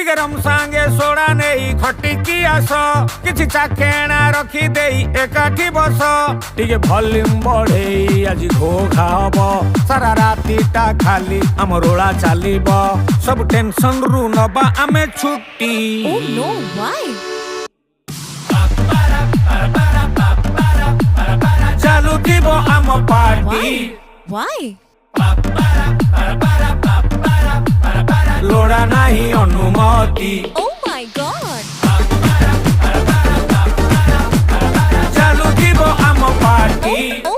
टिके रम सांगे सोड़ा नहीं खटिकी आस किछि चाकेणा रखी देई एकाठी बस टिके भल्यूम बढ़ेई आज घोघा हबो सारा रातीटा खाली आम रोला चलिबो सब टेंशन रु नबा आमे छुट्टी। Oh no, why? चालू थीबो आम पार्टी Why? लोड़ा नहीं अनुमति Oh my god! चालू थीबो आम पार्टी। Oh